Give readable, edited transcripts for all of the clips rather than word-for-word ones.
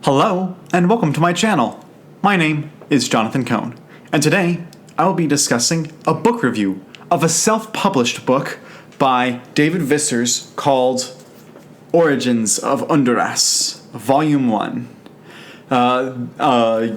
Hello, and welcome to my channel. My name is Jonathan Cohn, and today I will be discussing a book review of a self-published book by David Vissers called Origins of Undirras Volume 1.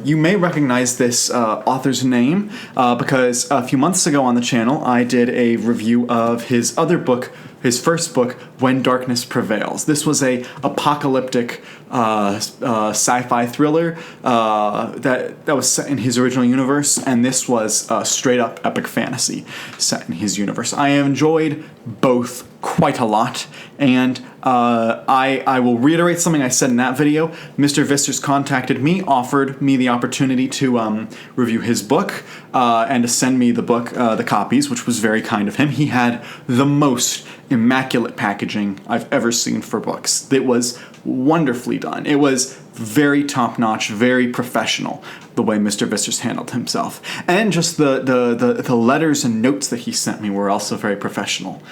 You may recognize this author's name because a few months ago on the channel I did a review of his other book, his first book, When Darkness Prevails. This was a apocalyptic sci-fi thriller that was set in his original universe, and this was straight up epic fantasy set in his universe. I enjoyed both quite a lot, and I will reiterate something I said in that video. Mr. Vissers contacted me, offered me the opportunity to review his book and to send me the book, the copies, which was very kind of him. He had the most immaculate packaging I've ever seen for books. It was wonderfully done. It was very top-notch, very professional, the way Mr. Vissers handled himself. And just the letters and notes that he sent me were also very professional.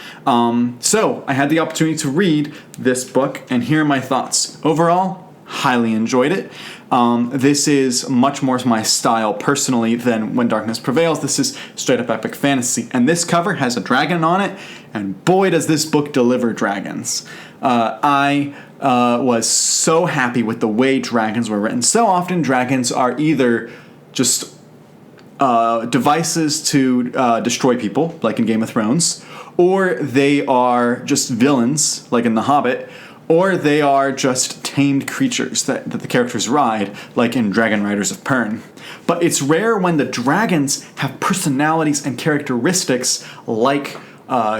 So I had the opportunity to read this book, and here are my thoughts. Overall, highly enjoyed it. This is much more my style personally than When Darkness Prevails. This is straight up epic fantasy. And this cover has a dragon on it, and boy does this book deliver dragons. I was so happy with the way dragons were written. So often dragons are either just devices to destroy people, like in Game of Thrones, or they are just villains, like in The Hobbit, or they are just tamed creatures that the characters ride, like in Dragon Riders of Pern. But it's rare when the dragons have personalities and characteristics like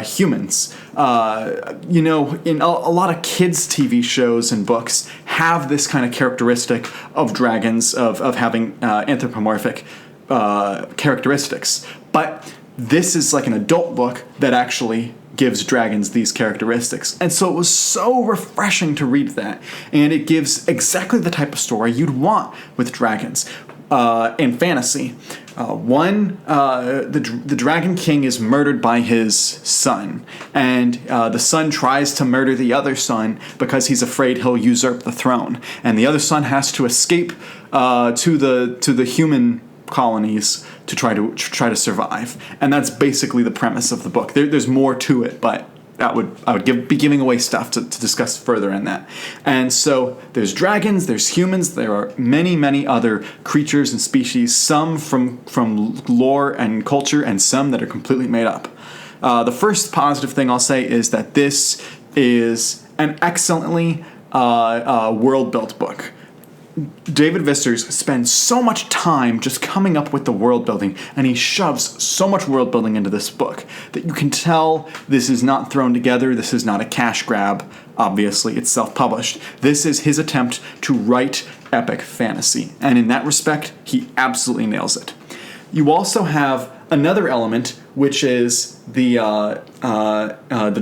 humans. In a lot of kids' TV shows and books have this kind of characteristic of dragons, of having anthropomorphic characteristics. But this is like an adult book that actually gives dragons these characteristics. And so it was so refreshing to read that. And it gives exactly the type of story you'd want with dragons in fantasy. The Dragon King is murdered by his son, and the son tries to murder the other son because he's afraid he'll usurp the throne. And the other son has to escape to the human colonies to try to survive. And that's basically the premise of the book. There's more to it, but I would be giving away stuff to discuss further in that. And so there's dragons, there's humans, there are many, many other creatures and species, some from lore and culture, and some that are completely made up. The first positive thing I'll say is that this is an excellently world-built book. David Vissers spends so much time just coming up with the world building, and he shoves so much world building into this book that you can tell this is not thrown together, this is not a cash grab. Obviously, it's self-published. This is his attempt to write epic fantasy, and in that respect, he absolutely nails it. You also have another element, which is the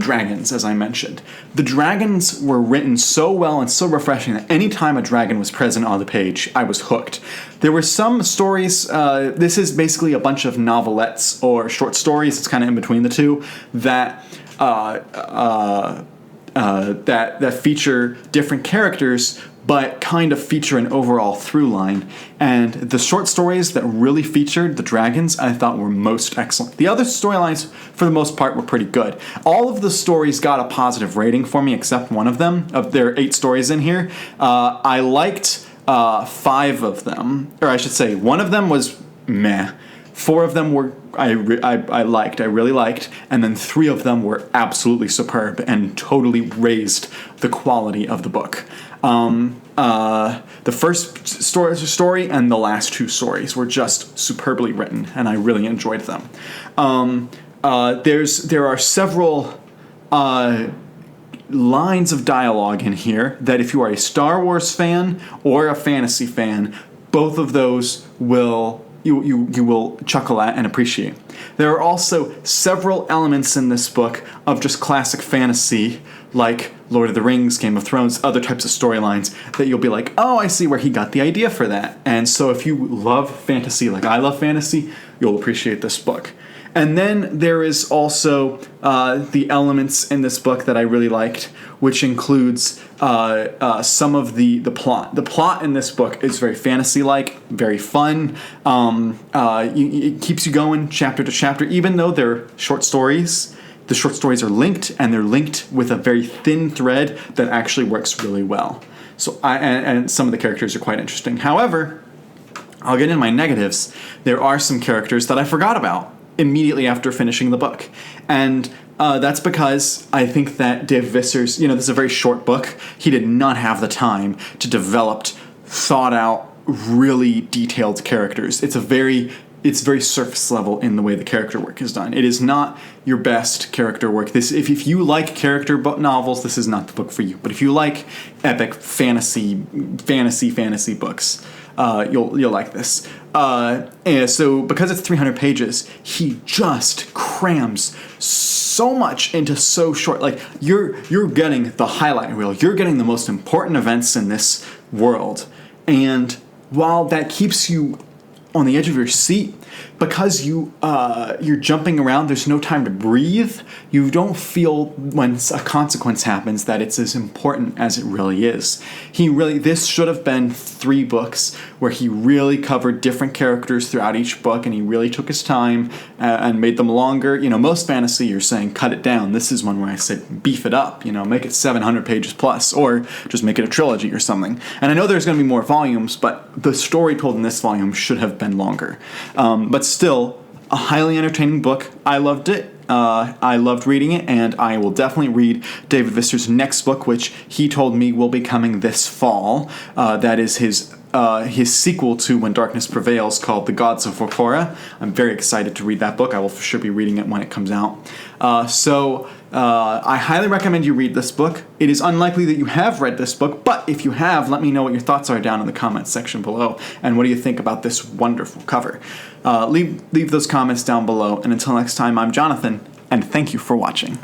dragons, as I mentioned. The dragons were written so well and so refreshing that any time a dragon was present on the page, I was hooked. There were some stories, this is basically a bunch of novelettes or short stories, it's kind of in between the two, that feature different characters, but kind of feature an overall through line. And the short stories that really featured the dragons, I thought were most excellent. The other storylines, for the most part, were pretty good. All of the stories got a positive rating for me, except one of them. There are 8 stories in here. I liked 5 of them, or I should say, one of them was meh. 4 of them were I really liked, and then 3 of them were absolutely superb and totally raised the quality of the book. The first story and the last 2 stories were just superbly written, and I really enjoyed them. There are several lines of dialogue in here that if you are a Star Wars fan or a fantasy fan, both of those you will chuckle at and appreciate. There are also several elements in this book of just classic fantasy, like Lord of the Rings, Game of Thrones, other types of storylines that you'll be like, oh, I see where he got the idea for that. And so if you love fantasy like I love fantasy, you'll appreciate this book. And then there is also the elements in this book that I really liked, which includes some of the plot. The plot in this book is very fantasy-like, very fun. It keeps you going chapter to chapter, even though they're short stories. The short stories are linked, and they're linked with a very thin thread that actually works really well. So and some of the characters are quite interesting. However, I'll get into my negatives. There are some characters that I forgot about immediately after finishing the book. And that's because I think that David Vissers, this is a very short book. He did not have the time to develop thought out, really detailed characters. It's very surface level in the way the character work is done. It is not your best character work. If you like character novels, this is not the book for you. But if you like epic fantasy books, you'll like this. And so because it's 300 pages, he just crams so much into so short. Like you're getting the highlight reel. You're getting the most important events in this world. And while that keeps you on the edge of your seat, because you're jumping around, there's no time to breathe. You don't feel when a consequence happens that it's as important as it really is. This should have been 3 books where he really covered different characters throughout each book, and he really took his time and made them longer. Most fantasy, you're saying cut it down. This is one where I said beef it up. Make it 700 pages plus, or just make it a trilogy or something. And I know there's going to be more volumes, but the story told in this volume should have been longer. But still, a highly entertaining book. I loved it. I loved reading it, and I will definitely read David Vissers' next book, which he told me will be coming this fall. That is his sequel to When Darkness Prevails, called The Gods of Vorpora. I'm very excited to read that book. I will for sure be reading it when it comes out. I highly recommend you read this book. It is unlikely that you have read this book, but if you have, let me know what your thoughts are down in the comments section below, and what do you think about this wonderful cover. Leave those comments down below, and until next time, I'm Jonathan, and thank you for watching.